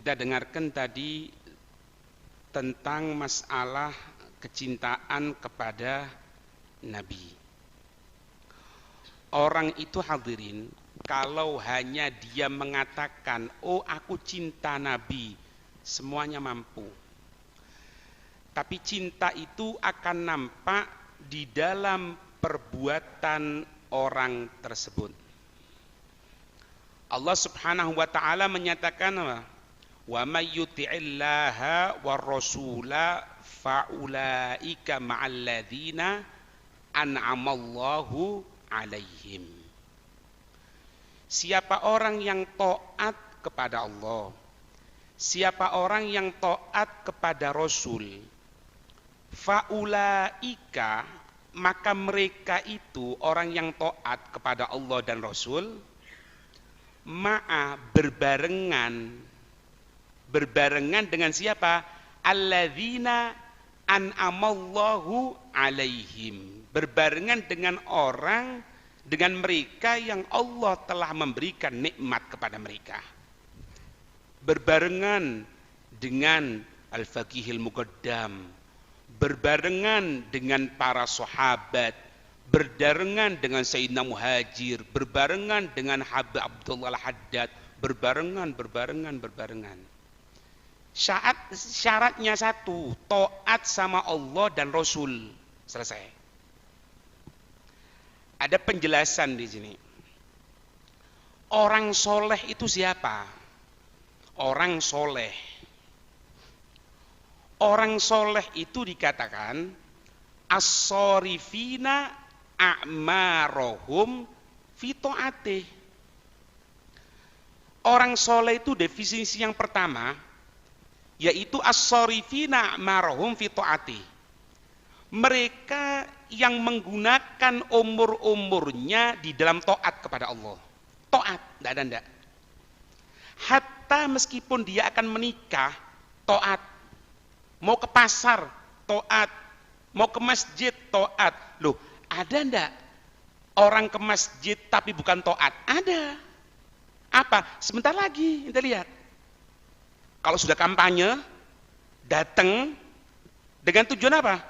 Kita dengarkan tadi tentang masalah kecintaan kepada Nabi. Orang itu hadirin, kalau hanya dia mengatakan, oh aku cinta Nabi, semuanya mampu. Tapi cinta itu akan nampak di dalam perbuatan orang tersebut. Allah Subhanahu wa taala menyatakan apa? Wa may yuti'illaha war rasula faulaika ma'al ladzina an'amallahu alaihim. Siapa orang yang taat kepada Allah, siapa orang yang taat kepada Rasul, faulaika, maka mereka itu orang yang taat kepada Allah dan Rasul, ma'a berbarengan dengan siapa? Alladzina an'amallahu alaihim, berbarengan dengan mereka yang Allah telah memberikan nikmat kepada mereka, berbarengan dengan Al-Faqihil Muqaddam, berbarengan dengan para sahabat, berbarengan dengan Sayyidina Muhajir, berbarengan dengan Habib Abdullah Al-Haddad, berbarengan. Syaratnya satu, taat sama Allah dan Rasul. Selesai. Ada penjelasan di sini. Orang soleh itu siapa? Orang soleh. Orang soleh itu dikatakan as-sorifina a'marohum fi ta'atih. Orang soleh itu definisi yang pertama, yaitu as-sorifina a'marohum fi ta'atih. Mereka yang menggunakan umur-umurnya di dalam taat kepada Allah. Taat, tidak. Hatta meskipun dia akan menikah, taat. Mau ke pasar, taat. Mau ke masjid, taat. Loh, ada ndak orang ke masjid tapi bukan taat? Ada. Apa? Sebentar lagi kita lihat. Kalau sudah kampanye, datang dengan tujuan apa?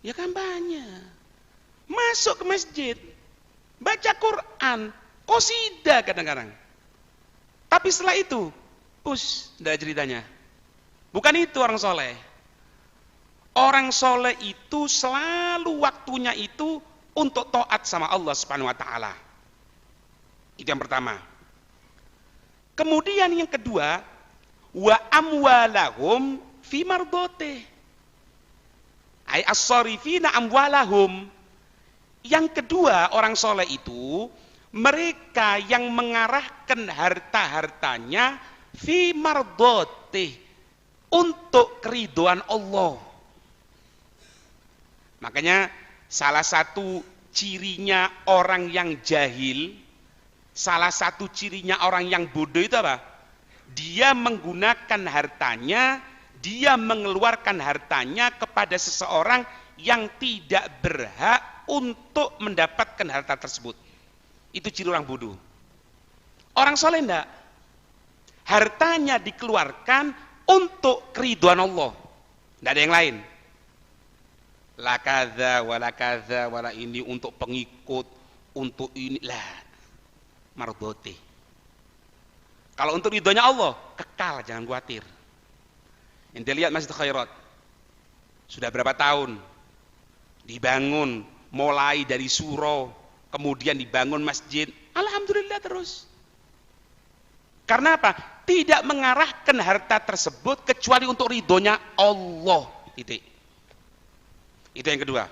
Ya kampanye. Masuk ke masjid, baca Quran, qasidah kadang-kadang. Tapi setelah itu, tidak ceritanya. Bukan itu orang soleh. Orang soleh itu selalu waktunya itu untuk taat sama Allah Subhanahu wa taala. Itu yang pertama. Kemudian yang kedua, wa amwalahum fi mardotih. Ai as-sarifina amwalahum. Yang kedua, orang soleh itu mereka yang mengarahkan harta-hartanya fi mardotih, untuk keridhaan Allah. Makanya salah satu cirinya orang yang jahil, salah satu cirinya orang yang bodoh itu apa? Dia menggunakan hartanya, dia mengeluarkan hartanya kepada seseorang yang tidak berhak untuk mendapatkan harta tersebut. Itu ciri orang bodoh. Orang soleh enggak. Hartanya dikeluarkan untuk keridhaan Allah. Enggak ada yang lain. La kadza wala ini untuk pengikut, untuk ini lah. Mardoti. Kalau untuk ridhonya Allah, kekal, jangan khawatir. Ente lihat Masjid Khairat. Sudah berapa tahun dibangun, mulai dari suro, kemudian dibangun masjid. Alhamdulillah terus. Karena apa? Tidak mengarahkan harta tersebut kecuali untuk ridhonya Allah. Titik. Itu yang kedua.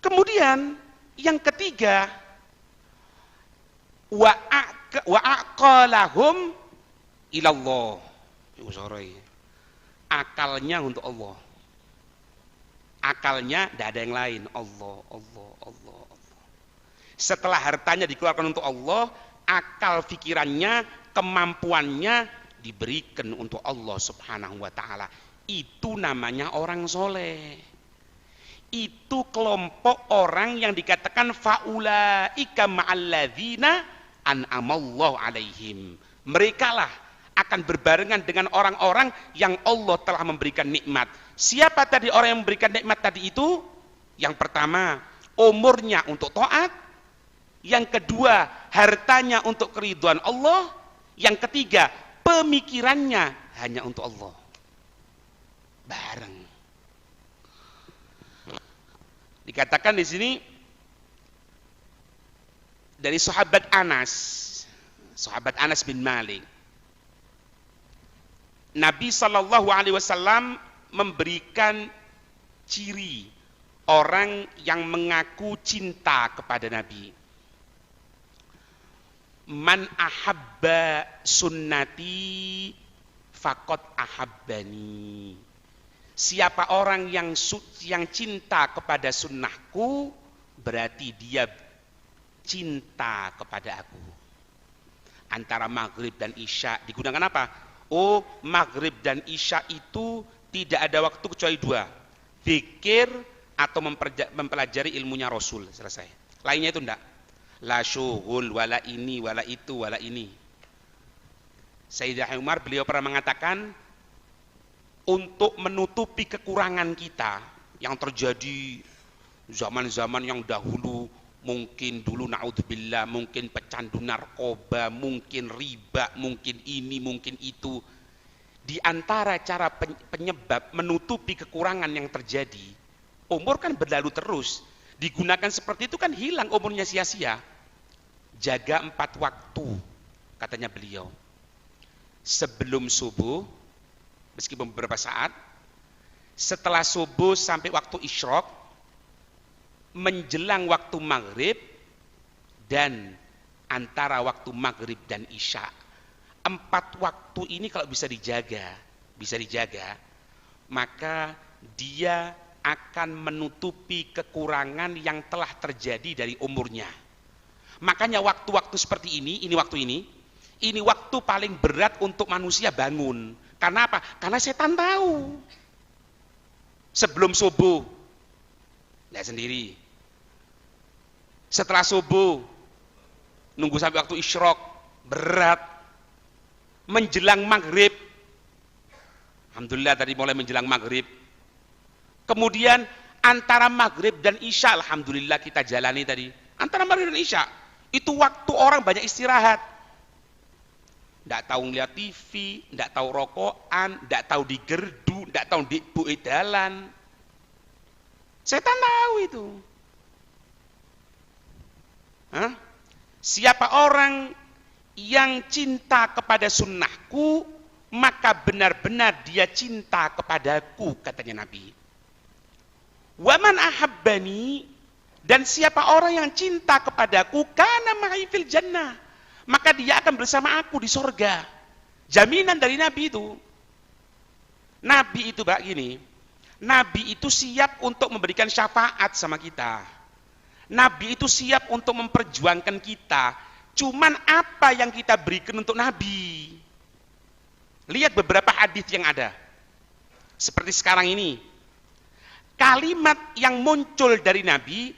Kemudian yang ketiga, wa aqalahum ilallah. Akalnya untuk Allah. Akalnya tidak ada yang lain. Allah. Setelah hartanya dikeluarkan untuk Allah, akal pikirannya, kemampuannya diberikan untuk Allah Subhanahu wa taala. Itu namanya orang soleh. Itu kelompok orang yang dikatakan faulaika ma'alladzina an'amallahu alaihim. Merekalah akan berbarengan dengan orang-orang yang Allah telah memberikan nikmat. Siapa tadi orang yang memberikan nikmat tadi itu? Yang pertama, umurnya untuk taat. Yang kedua, hartanya untuk keridhaan Allah. Yang ketiga, pemikirannya hanya untuk Allah. Bareng. Dikatakan di sini dari sahabat Anas bin Malik. Nabi SAW memberikan ciri orang yang mengaku cinta kepada Nabi. Man ahabba sunnati faqad ahabbani. Siapa orang yang cinta kepada sunnahku, berarti dia cinta kepada aku. Antara maghrib dan isya digunakan apa? Oh, maghrib dan isya itu tidak ada waktu kecuali dua. Zikir atau mempelajari ilmunya Rasul, selesai. Lainnya itu enggak. La syughul, wala ini, wala itu, wala ini. Sayyidah Umar, beliau pernah mengatakan, untuk menutupi kekurangan kita yang terjadi zaman-zaman yang dahulu, mungkin dulu naudzubillah, mungkin pecandu narkoba, mungkin riba, mungkin ini, mungkin itu. Di antara cara penyebab menutupi kekurangan yang terjadi, umur kan berlalu terus, digunakan seperti itu kan hilang umurnya sia-sia. Jaga 4 waktu, katanya beliau. Sebelum subuh, meskipun beberapa saat, setelah subuh sampai waktu isyraq, menjelang waktu maghrib, dan antara waktu maghrib dan isya. 4 waktu ini kalau bisa dijaga, maka dia akan menutupi kekurangan yang telah terjadi dari umurnya. Makanya waktu-waktu seperti ini waktu paling berat untuk manusia bangun. Karena apa? Karena setan tahu. Sebelum subuh, lihat sendiri. Setelah subuh, nunggu sampai waktu isyraq, berat. Menjelang maghrib, alhamdulillah tadi mulai menjelang maghrib. Kemudian antara maghrib dan isya, alhamdulillah kita jalani tadi. Antara maghrib dan isya, itu waktu orang banyak istirahat. Nggak tahu ngeliat TV, nggak tahu rokokan, nggak tahu di gerdu, nggak tahu di buedalan. Setan tahu itu. Hah? Siapa orang yang cinta kepada sunnahku, maka benar-benar dia cinta kepadaku, katanya Nabi. Waman ahabbani, dan siapa orang yang cinta kepadaku, kana ma'i fil jannah, maka dia akan bersama aku di sorga. Jaminan dari Nabi itu. Nabi itu begini, Nabi itu siap untuk memberikan syafaat sama kita. Nabi itu siap untuk memperjuangkan kita. Cuman apa yang kita berikan untuk Nabi? Lihat beberapa hadis yang ada. Seperti sekarang ini. Kalimat yang muncul dari Nabi,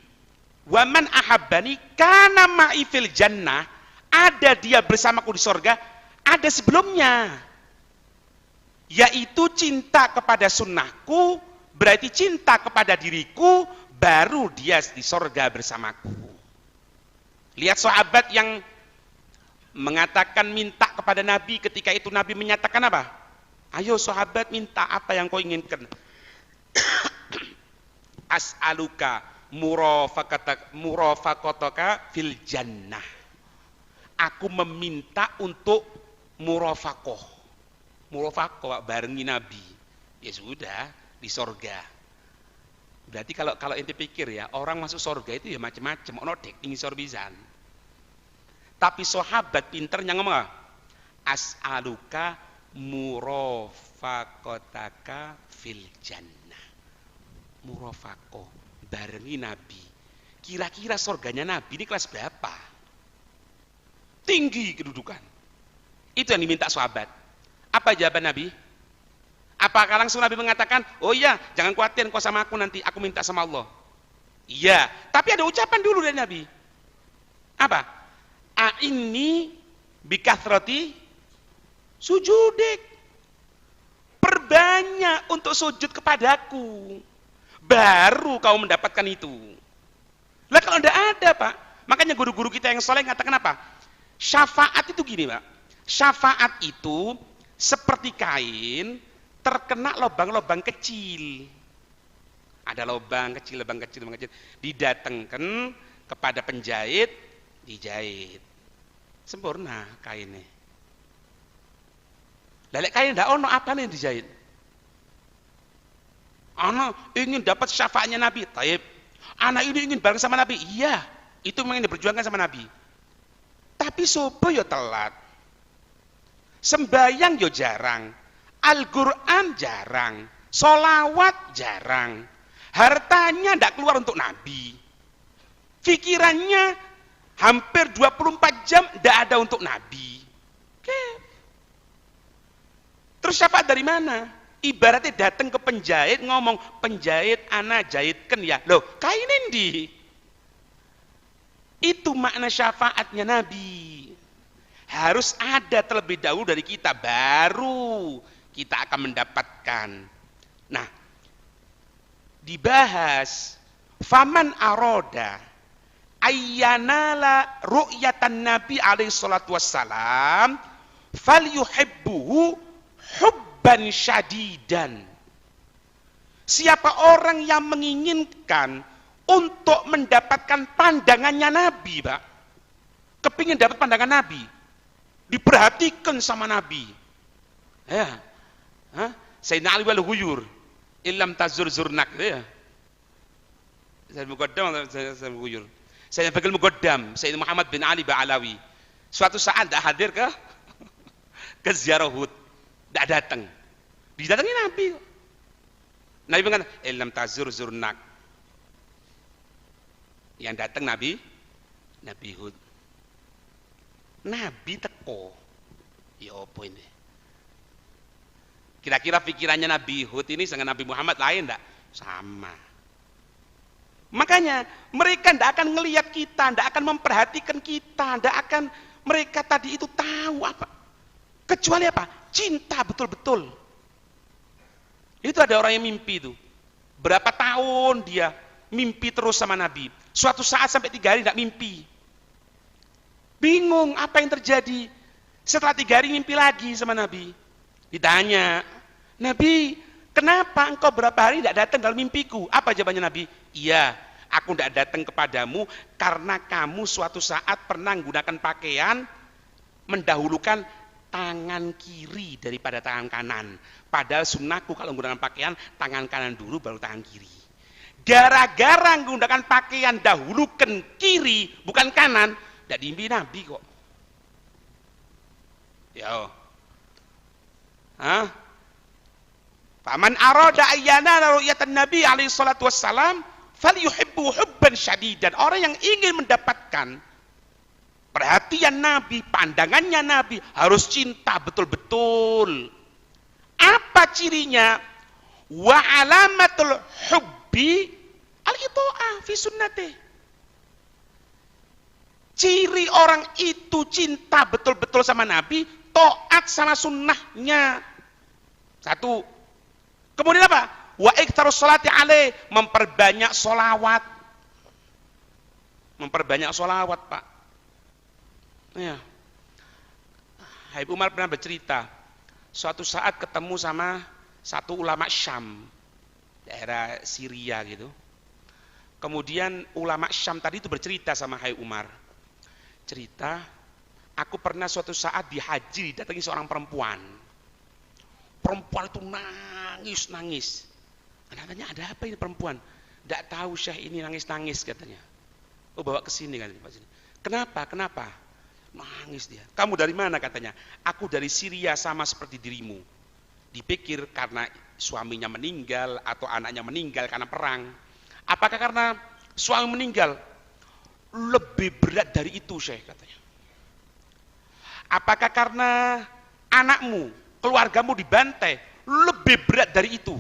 waman ahabbani kana ma'i fil jannah, ada dia bersamaku di sorga, ada sebelumnya. Yaitu cinta kepada sunnahku, berarti cinta kepada diriku, baru dia di sorga bersamaku. Lihat sahabat yang mengatakan minta kepada Nabi, ketika itu Nabi menyatakan apa? Ayo sahabat, minta apa yang kau inginkan. As'aluka murafaqataka fil jannah. Aku meminta untuk murafaqah. Murafaqah barengi Nabi. Ya sudah, di sorga. Berarti kalau ente pikir ya, orang masuk surga itu ya macam-macam, ono dek ingin sorbisan. Tapi sahabat pinternya ngomong, as'aluka murafaqataka fil jannah. Murafaqah, barengi Nabi. Kira-kira surganya Nabi ini kelas berapa? Tinggi kedudukan. Itu yang diminta sahabat. Apa jawaban Nabi? Apakah langsung Nabi mengatakan, oh iya, jangan khawatir kau sama aku nanti, aku minta sama Allah. Iya, tapi ada ucapan dulu dari Nabi. Apa? A'inni bikathrati Sujudik. Perbanyak untuk sujud kepadaku. Baru kau mendapatkan itu. Lah kalau tidak ada, Pak. Makanya guru-guru kita yang soleh mengatakan apa? Syafaat itu gini, Pak. Syafaat itu seperti kain terkena lubang-lubang kecil. Ada lubang kecil, lubang kecil, lubang kecil. Didatangkan kepada penjahit, dijahit. Sempurna kainnya. Lalu kain tidak ono apa nih dijahit? Anak ingin dapat syafaatnya Nabi, taib. Anak ini ingin bareng sama Nabi, iya. Itu memang yang diperjuangkan sama Nabi. Tapi sopo yo telat. Sembayang yo jarang. Al-Quran jarang. Solawat jarang. Hartanya tidak keluar untuk Nabi. Pikirannya hampir 24 jam tidak ada untuk Nabi. Oke. Terus syafaat dari mana? Ibaratnya datang ke penjahit ngomong, penjahit anak jahitkan ya. Loh, kain endi? Itu makna syafaatnya Nabi. Harus ada terlebih dahulu dari kita, baru kita akan mendapatkan. Nah, dibahas faman aroda ayyanala ru'yatan Nabi alaihi salatu wassalam falyuhibbuhu hubban syadidan. Siapa orang yang menginginkan untuk mendapatkan pandangannya Nabi, Pak, kepingin dapat pandangan Nabi, diperhatikan sama Nabi, ya, Sayyidina Ali wal Ghuyur illam tazur zurnak, ya. Saya Muqaddam, saya Ghuyur. Saya Bagil Muqaddam, Sayyidina Muhammad bin Ali Ba'alawi. Suatu saat tidak hadir ke ziarah Uhud, tidak datang. Didatangi Nabi. Nabi mengatakan, illam tazur zurnak. Yang datang Nabi Hud. Nabi teko. Ya apa ini? Kira-kira pikirannya Nabi Hud ini dengan Nabi Muhammad lain enggak? Sama. Makanya mereka tidak akan ngelihat kita, tidak akan memperhatikan kita, tidak akan, mereka tadi itu tahu apa? Kecuali apa? Cinta betul-betul. Itu ada orang yang mimpi itu. Berapa tahun dia mimpi terus sama Nabi. Suatu saat sampai 3 hari tidak mimpi. Bingung apa yang terjadi. Setelah 3 hari mimpi lagi sama Nabi. Ditanya, Nabi, kenapa engkau berapa hari tidak datang dalam mimpiku? Apa jawabannya Nabi? Iya, aku tidak datang kepadamu karena kamu suatu saat pernah menggunakan pakaian mendahulukan tangan kiri daripada tangan kanan. Padahal sunnahku kalau menggunakan pakaian, tangan kanan dulu baru tangan kiri. Gara-gara menggunakan pakaian dahulukan kiri, bukan kanan, tidak diimpi Nabi kok. Ya. Faman arada ayyana ru'yatan Nabi alaihi salatu wassalam falyuhibbu hubban syadidan. Orang yang ingin mendapatkan perhatian Nabi, pandangannya Nabi, harus cinta betul-betul. Apa cirinya? Wa alamatul hubbi al-ito'ah fi sunnati. Ciri orang itu cinta betul-betul sama Nabi, taat sama sunnahnya. Satu. Kemudian apa? Wa iktarus sholati alaih, memperbanyak sholawat. Memperbanyak sholawat, Pak. Ya. Habib Umar pernah bercerita, suatu saat ketemu sama satu ulama Syam, daerah Syria gitu. Kemudian ulama Syam tadi itu bercerita sama Habib Umar. Cerita, aku pernah suatu saat di haji datangi seorang perempuan. Perempuan itu nangis. Katanya, ada apa ini perempuan? Tidak tahu Syekh, ini nangis-nangis katanya. Oh, bawa ke sini kan. Kenapa? Nangis dia. Kamu dari mana katanya? Aku dari Syria sama seperti dirimu. Dipikir karena suaminya meninggal atau anaknya meninggal karena perang. Apakah karena suami meninggal? Lebih berat dari itu Syekh katanya. Apakah karena anakmu, keluargamu dibantai? Lebih berat dari itu.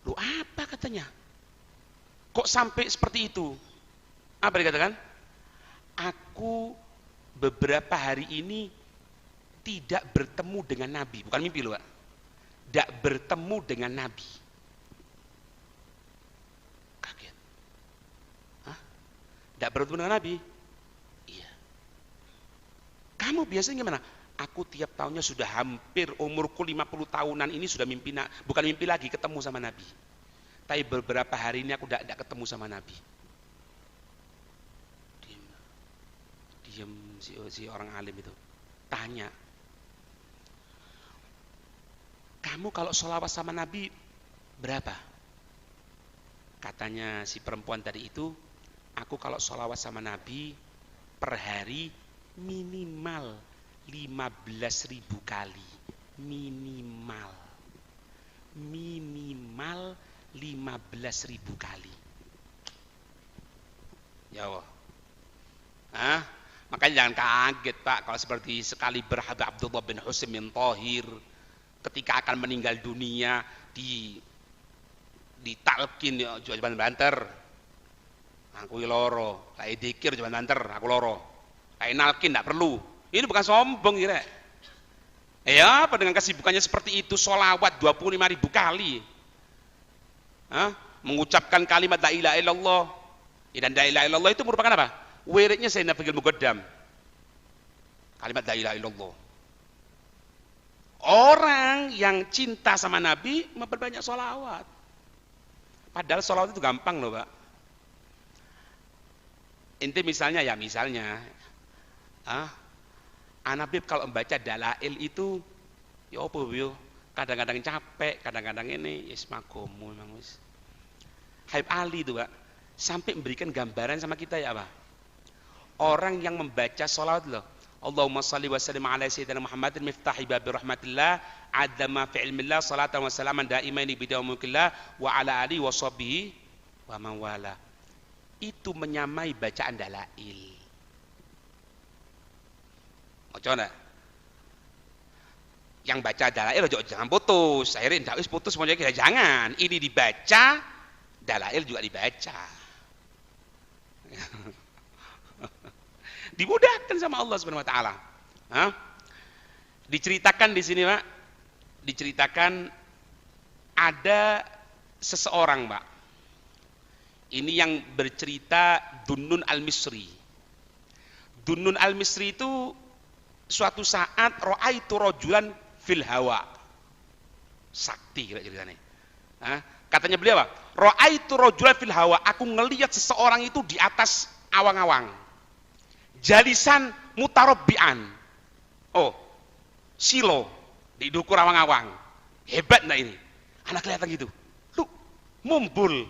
Loh, apa katanya? Kok sampai seperti itu? Apa dikatakan? Aku beberapa hari ini tidak bertemu dengan Nabi, bukan mimpi loh Pak. Tidak bertemu dengan Nabi. Kaget. Hah? Tidak bertemu dengan Nabi? Iya. Kamu biasanya gimana? Aku tiap tahunnya sudah hampir umurku 50 tahunan ini sudah mimpi, bukan mimpi lagi, ketemu sama Nabi. Tapi beberapa hari ini aku tidak ketemu sama Nabi. Diam si orang alim itu. Tanya, kamu kalau sholawat sama Nabi berapa? Katanya si perempuan tadi itu, aku kalau sholawat sama Nabi per hari minimal 15.000 kali. Minimal 15.000 kali. Ya Allah. Makanya jangan kaget Pak kalau seperti sekali berhabib Abdullah bin Husain bin Thahir ketika akan meninggal dunia ditalkin ya jawaban banter. Aku loro, kayak dikir jawaban banter, aku loro. Kayak nalkin enggak perlu. Ini bukan sombong kira. Ya, apa dengan kesibukannya seperti itu, sholawat 25.000 kali. Mengucapkan kalimat la ilaha illallah. Dan la ilaha illallah itu merupakan apa? Wiridnya Sayyidina Faqih Muqaddam. Kalimat la ilaha illallah. Orang yang cinta sama Nabi memperbanyak sholawat. Padahal sholawat itu gampang loh Pak. Inti misalnya, Anabib kalau membaca dalail itu, ya apa yo? Kadang-kadang capek, kadang-kadang ini, yes magomu memang wis. Habib Ali itu Pak, sampai memberikan gambaran sama kita ya apa? Orang yang membaca sholawat loh, Allahumma salli wa sallim ala sayyidina Muhammadin miftahi babi rahmatillah adama fi ilmillah salatan wa salaman daimaini bidawamukillah wa ala alihi wa sahbihi wa man wala. Itu menyamai bacaan dalail. Coba yang baca dalail jangan putus, akhirnya tidak putus semuanya kita jangan. Ini dibaca, dalail juga dibaca. Dimudahkan sama Allah Subhanahu wa taala. Diceritakan di sini, Pak. Diceritakan ada seseorang, Pak. Ini yang bercerita Dunnun Al-Misri. Dunnun Al-Misri itu suatu saat ra'aitu rajulan fil hawa. Sakti kira ceritanya. Katanya beliau apa? Ra'aitu rajulan fil hawa. Aku ngelihat seseorang itu di atas awang-awang. Jalisan mutarabbian. Oh, silo di dukur awang-awang. Hebat enggak ini? Anak kelihatan gitu. Lu mumbul.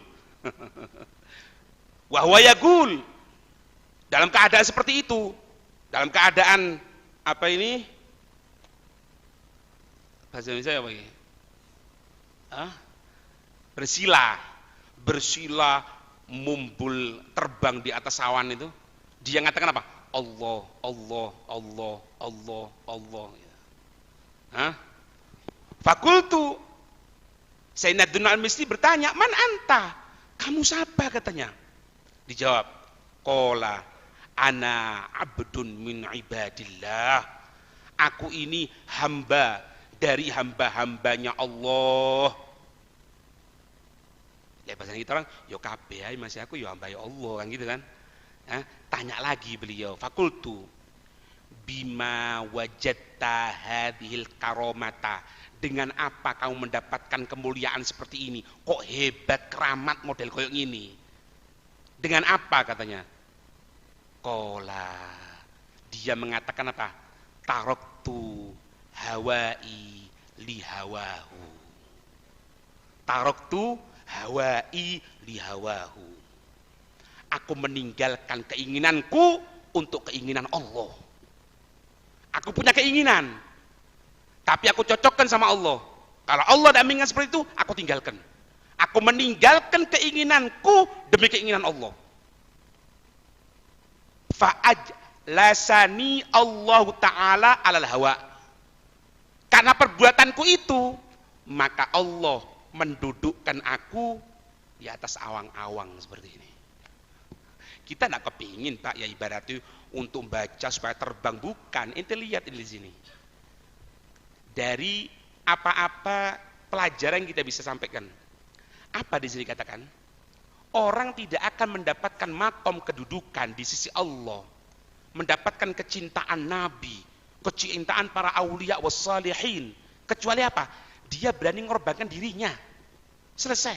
Wa huwa yaqul. Dalam keadaan seperti itu, dalam keadaan apa ini? Bahasa Indonesia apa ini? Bersila, mumbul, terbang di atas awan itu. Dia mengatakan apa? Allah, Allah, Allah, Allah, Allah. Fakultu, Sayyidina Dunnun Al-Misri bertanya, man anta? Kamu siapa katanya? Dijawab, qala ana abdun min ibadillah. Aku ini hamba dari hamba-hambanya Allah. Ya bahasa kita orang, yo kabeh ae masih aku yo hamba Allah kan gitu kan. Tanya lagi beliau, fakultu bima wajadta hadhil karomata, dengan apa kamu mendapatkan kemuliaan seperti ini? Kok hebat keramat model koyok ini? Dengan apa katanya? Kola, dia mengatakan apa? Taroktu hawai li hawahu. Taroktu hawai li hawahu. Aku meninggalkan keinginanku untuk keinginan Allah. Aku punya keinginan, tapi aku cocokkan sama Allah. Kalau Allah tidak menginginkan seperti itu, aku tinggalkan. Aku meninggalkan keinginanku demi keinginan Allah. Fa'ajlasani Allah Ta'ala alal hawa. Karena perbuatanku itu, maka Allah mendudukkan aku di atas awang-awang seperti ini. Kita tidak kepingin Pak ya ibaratnya untuk baca supaya terbang, bukan. Ente lihat ini di sini. dari apa-apa pelajaran yang kita bisa sampaikan. Apa di sini katakan? Orang tidak akan mendapatkan makom kedudukan di sisi Allah, mendapatkan kecintaan Nabi, kecintaan para aulia wassalihin, kecuali apa? Dia berani mengorbankan dirinya. Selesai.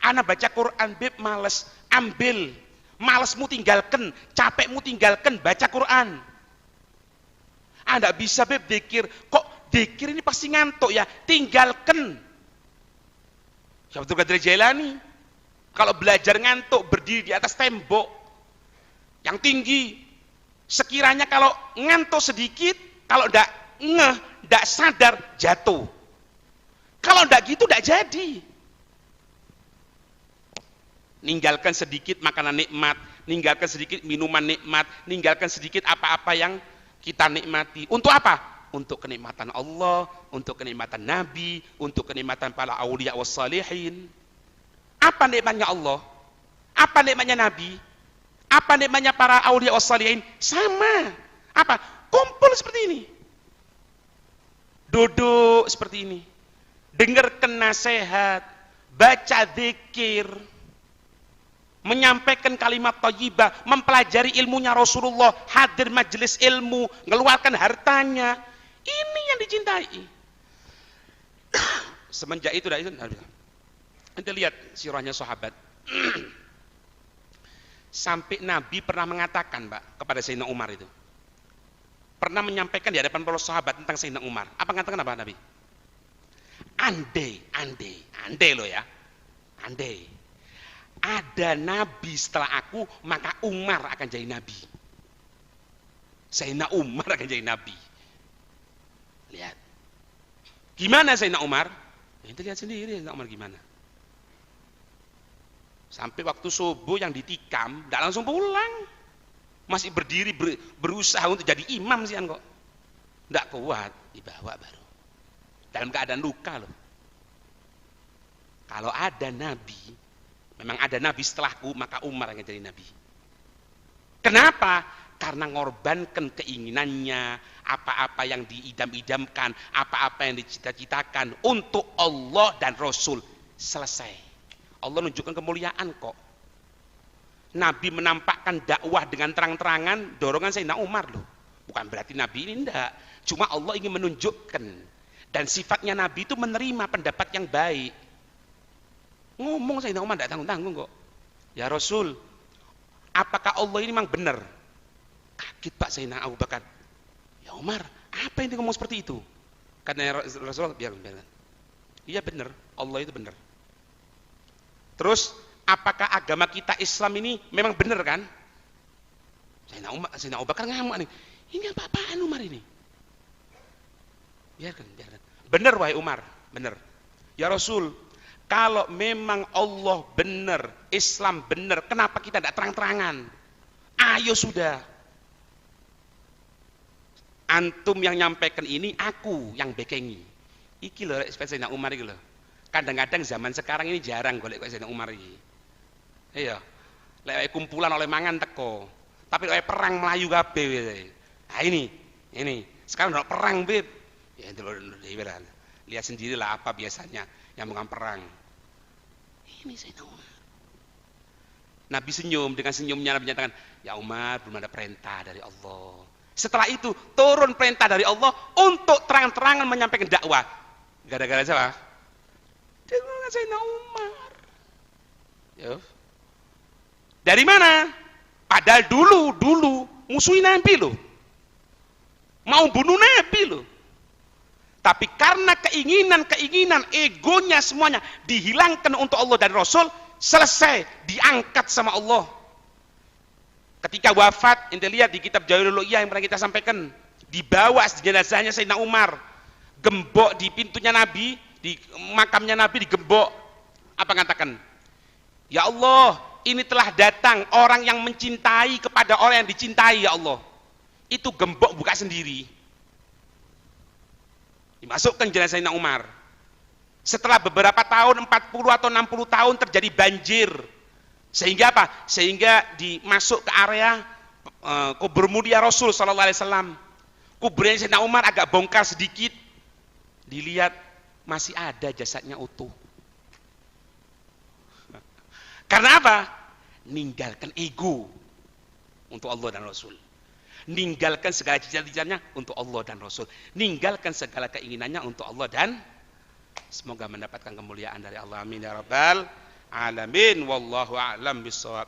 Ana baca Quran, beb males, ambil. Malesmu tinggalkan, capekmu tinggalkan, baca Quran. Anda bisa beb dzikir, kok dzikir ini pasti ngantuk ya, tinggalkan. Syekh Abdul Qadir Jailani kalau belajar ngantuk berdiri di atas tembok yang tinggi, sekiranya kalau ngantuk sedikit, kalau ndak ngeh, ndak sadar, jatuh. Kalau ndak gitu ndak jadi. Ninggalkan sedikit makanan nikmat, ninggalkan sedikit minuman nikmat, ninggalkan sedikit apa-apa yang kita nikmati. Untuk apa? Untuk kenikmatan Allah, untuk kenikmatan Nabi, untuk kenikmatan para aulia wassalihin. Apa nikmatnya Allah? Apa nikmatnya Nabi? Apa nikmatnya para aulia wassalihin? Sama. Apa? Kumpul seperti ini. Duduk seperti ini. Dengarkan nasihat, baca zikir, menyampaikan kalimat thayyibah, mempelajari ilmunya Rasulullah, hadir majelis ilmu, mengeluarkan hartanya. Ini yang dicintai. Semenjak itu, Anda lihat sirahnya sahabat. Sampai Nabi pernah mengatakan, Mbak, kepada Sayyidina Umar itu. Pernah menyampaikan di hadapan para sahabat tentang Sayyidina Umar. Apa mengatakan apa Nabi? Andai loh ya. Andai ada nabi setelah aku, maka Umar akan jadi nabi. Sayyidina Umar akan jadi nabi. Lihat. Gimana Sayyidina Umar? Ya, kita lihat sendiri Sayyidina Umar gimana. Sampai waktu subuh yang ditikam, tidak langsung pulang. Masih berdiri berusaha untuk jadi imam sih kok. Tidak kuat, dibawa baru. Dalam keadaan luka loh. Kalau ada nabi, memang ada nabi setelahku, maka Umar akan jadi nabi. Kenapa? Karena ngorbankan keinginannya, apa-apa yang diidam-idamkan, apa-apa yang dicita-citakan untuk Allah dan Rasul. Selesai. Allah menunjukkan kemuliaan kok. Nabi menampakkan dakwah dengan terang-terangan, dorongan Sayyidina Umar loh. Bukan berarti Nabi ini enggak. Cuma Allah ingin menunjukkan. Dan sifatnya Nabi itu menerima pendapat yang baik. Ngomong Sayyidina Umar enggak tanggung-tanggung kok. Ya Rasul, apakah Allah ini memang benar? Kaget Pak Sayyidina Abu Bakar. Ya Umar, apa yang dia ngomong seperti itu? Karena Rasulullah biar. Iya benar, Allah itu benar. Terus, apakah agama kita Islam ini memang benar kan? Sayyidina Abu Bakar ngamuk nih. Ini apa-apaan Umar ini? Biarkan. Benar wahai Umar, benar. Ya Rasul, kalau memang Allah benar, Islam benar, kenapa kita tidak terang-terangan? Ayo sudah. Antum yang nyampaikan ini, aku yang bekengi. Iki loh, Sayyidina Umar iki loh. Kadang-kadang zaman sekarang ini jarang golek Sayyidina Umar iki. Iya. Lek kumpulan oleh mangan teko. Tapi oleh perang Melayu kabeh. Nah ini. Sekarang udah perang, Beb. Ya itu lihat sendirilah apa biasanya yang bukan perang. Ini Sayyidina Umar. Nabi senyum, dengan senyumnya Nabi menyatakan, ya Umar, belum ada perintah dari Allah. Setelah itu turun perintah dari Allah untuk terang-terangan menyampaikan dakwah. Gara-gara siapa? Dengan Sayyidina Umar. Ya. Dari mana? Padahal dulu musuhin Nabi loh. Mau bunuh Nabi loh. Tapi karena keinginan, egonya semuanya dihilangkan untuk Allah dan Rasul, selesai, diangkat sama Allah. Ketika wafat, ente lihat di kitab Jawahirul Uluyyah yang pernah kita sampaikan, dibawa jenazahnya Sayyidina Umar, gembok di pintunya Nabi, di makamnya Nabi digembok. Apa katakan? Ya Allah, ini telah datang orang yang mencintai kepada orang yang dicintai ya Allah. Itu gembok buka sendiri. Dimasukkan jenazah Sayyidina Umar. Setelah beberapa tahun, 40 atau 60 tahun terjadi banjir. Sehingga apa? Sehingga dimasuk ke area kubur mulia Rasul sallallahu alaihi wasallam. Kuburnya Sayyidina Umar agak bongkar sedikit, Dilihat masih ada jasadnya utuh. Karena apa? Ninggalkan ego untuk Allah dan Rasul. Ninggalkan segala cita-citanya untuk Allah dan Rasul. Ninggalkan segala keinginannya untuk Allah dan semoga mendapatkan kemuliaan dari Allah. Amin ya rabbal alamin. Wallahu a'lam bishawab.